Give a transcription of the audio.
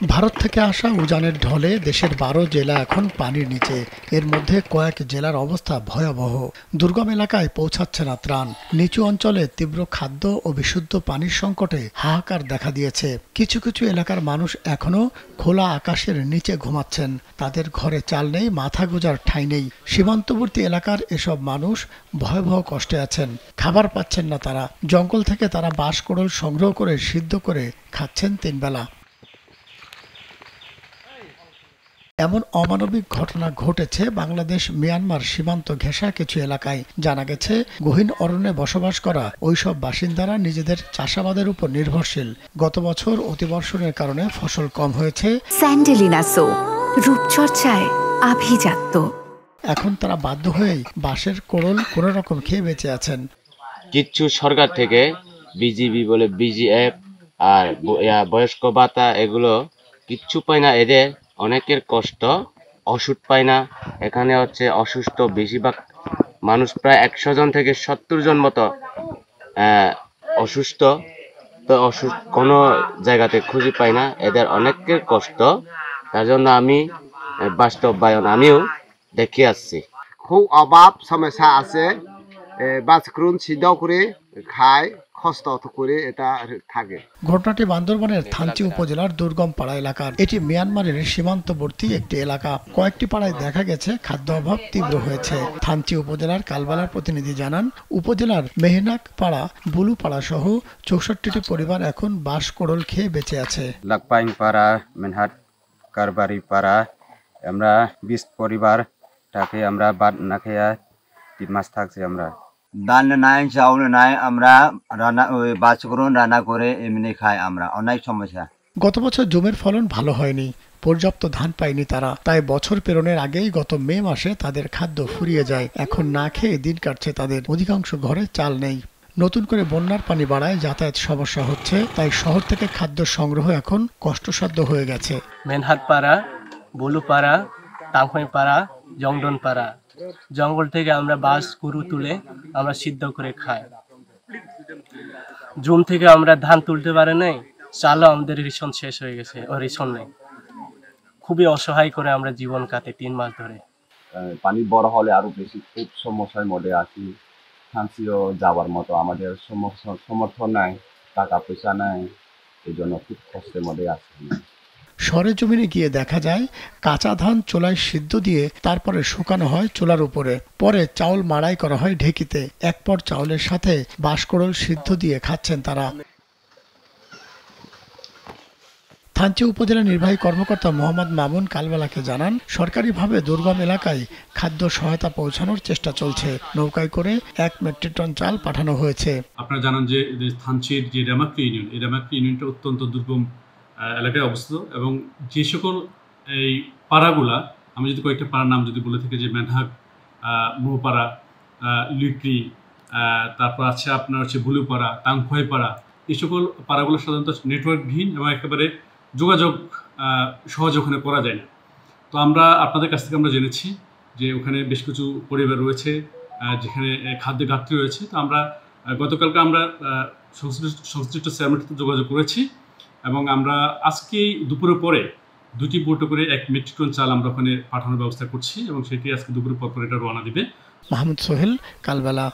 ভারত থেকে আসা উজানের ঢলে দেশের ১২ জেলা এখন পানির নিচে। এর মধ্যে কয়েক জেলার অবস্থা ভয়াবহ। দুর্গম এলাকায় পৌঁছাচ্ছে না ত্রাণ। নিচু অঞ্চলে তীব্র খাদ্য ও বিশুদ্ধ পানির সংকটে হাহাকার দেখা দিয়েছে। কিছু কিছু এলাকার মানুষ এখনো খোলা আকাশের নিচে ঘুমাচ্ছেন। তাদের ঘরে চাল নেই, মাথা গোঁজার ঠাঁই নেই। সীমান্তবর্তী এলাকার এসব মানুষ ভয়াবহ কষ্টে আছেন। খাবার পাচ্ছেন না তারা। জঙ্গল থেকে তারা বাঁশকুড়োল সংগ্রহ করে সিদ্ধ করে খাচ্ছেন ৩ বেলা। এমন অমানবিক ঘটনা ঘটেছে বাংলাদেশ মিয়ানমার সীমান্ত ঘেঁষা কিছু এলাকায়। জানা গেছে, গহীন অরণ্যে বসবাস করা ওইসব বাসিন্দারা নিজেদের চাষাবাদের উপর নির্ভরশীল। গত বছর অতিবর্ষণের কারণে ফসল কম হয়েছে। স্যান্ডেলিনা সো, রূপচর্চায় আভিজাত্য। এখন তারা বাধ্য হয়েই বাঁশের কোড়ল কোনো রকম খেয়ে বেঁচে আছেন। কিচ্ছু সরকার থেকে বিজিবি বলে বিজিএফ আর বয়স্ক ভাতা এগুলো কিচ্ছু পায় না। এদের অনেকের কষ্ট, ওষুধ পায় না। এখানে হচ্ছে অসুস্থ বেশিরভাগ মানুষ, প্রায় ১০০ জন থেকে ৭০ জন মতো অসুস্থ। তো ওষুধ কোনো জায়গাতে খুঁজে পায় না। এদের অনেকের কষ্ট। তার জন্য আমি বাস্তবায়ন আমিও দেখে আসছি। খুব অভাব সমস্যা আছে। বাছক্রুন সিদ্ধ করে খায়, কষ্ট করে এটা থাকে। ঘটনাটি বান্দরবানের থানচি উপজেলার দুর্গম পাড়া এলাকার। এটি মিয়ানমারের সীমান্তবর্তী একটি এলাকা। কয়েকটি পাড়ায় দেখা গেছে খাদ্য অভাব তীব্র হয়েছে। থানচি উপজেলার কালবালার প্রতিনিধি জানান, উপজেলার মেহনাক পাড়া, বুলু পাড়া সহ ৬৪টি পরিবার এখন বাঁশকুড়োল খেয়ে বেঁচে আছে। লাকপাইং পাড়া, মেনহাট কারবারি পাড়া, আমরা ২০ পরিবার তাকে আমরা বাদ না খেয়ে ৩ মাস থাকছি। আমরা ধান নাই, চাউল নাই, আমরা রান্না বাছক্রুন রান্না করে এমনি খাই। আমরা অনেক সমস্যা। গত বছর জমির ফলন ভালো হয়নি, পর্যাপ্ত ধান পায়নি তারা। তাই বছর পেরোনোর আগেই গত মে মাসে তাদের খাদ্য ফুরিয়ে যায়। এখন না খেয়ে দিন কাটছে তাদের। অধিকাংশ ঘরে চাল নেই। নতুন করে বন্যার পানি বাড়ায় যাতায়াত সমস্যা হচ্ছে। তাই শহর থেকে খাদ্য সংগ্রহ এখন কষ্টসাধ্য হয়ে গেছে। মেনহাট পাড়া, বুলু পাড়া, টাংখই পাড়া, জংডন পাড়া, জঙ্গল থেকে আমরা বাঁশ গরু তুলে আমরা সিদ্ধ করে খাই। জুম থেকে আমরা ধান তুলতে পারে নাই, চালও আমাদের রেশন শেষ হয়ে গেছে, ও রেশন নেই। খুবই অসহায় করে আমরা জীবন কাটে ৩ মাস ধরে। পানি বড় হলে আরো বেশি খুব সমস্যার মধ্যে আছি। থানচিও যাওয়ার মতো আমাদের সমর্থন নাই, টাকা পয়সা নাই, এই জন্য খুব কষ্টের মধ্যে আছি। সরেজমিনে গিয়ে দেখা যায়, কাঁচা ধান চুলায় সিদ্ধ দিয়ে তারপরে শুকানো হয় চুলার উপরে। পরে চাউল মাড়াই করা হয় ঢেঁকিতে। এক পর চাউলের সাথে বাঁশকুড়োল সিদ্ধ দিয়ে খাচ্ছেন তারা। থানচি উপজেলা নির্বাহী কর্মকর্তা মোহাম্মদ মামুন কালবেলাকে জানান, সরকারিভাবে দুর্গম এলাকায় খাদ্য সহায়তা পৌঁছানোর চেষ্টা চলছে। নৌকায় করে ১ মেট্রিক টন চাল পাঠানো হয়েছে। আপনারা জানেন যে থানচির যে রেমাক্রি ইউনিয়ন, এই রেমাক্রি ইউনিয়নটা অত্যন্ত দুর্গম এলাকায় অবস্থিত। এবং যে সকল এই পাড়াগুলা, আমি যদি কয়েকটা পাড়ার নাম যদি বলে থাকি, যে মেনহাক, মোপাড়া, লিকরি, তারপর আছে আপনার হচ্ছে বুলুপাড়া, টাংখই পাড়া, এই সকল পাড়াগুলো সাধারণত নেটওয়ার্কবিহীন এবং একেবারে যোগাযোগ সহজ ওখানে করা যায় না। তো আমরা আপনাদের কাছ থেকে আমরা জেনেছি যে ওখানে বেশ কিছু পরিবার রয়েছে যেখানে খাদ্যের ঘাটতি রয়েছে। তো আমরা গতকালকে আমরা সংশ্লিষ্ট চেয়ারম্যানের সাথে যোগাযোগ করেছি এবং আমরা আজকেই দুপুরের পরে 2টি বোটে করে 1 মেট্রিক টন চাল আমরা ওখানে পাঠানোর ব্যবস্থা করছি এবং সেটি আজকে দুপুরের পর এটা রওনা দিবে। মাহমুদ সোহেল, কালবেলা।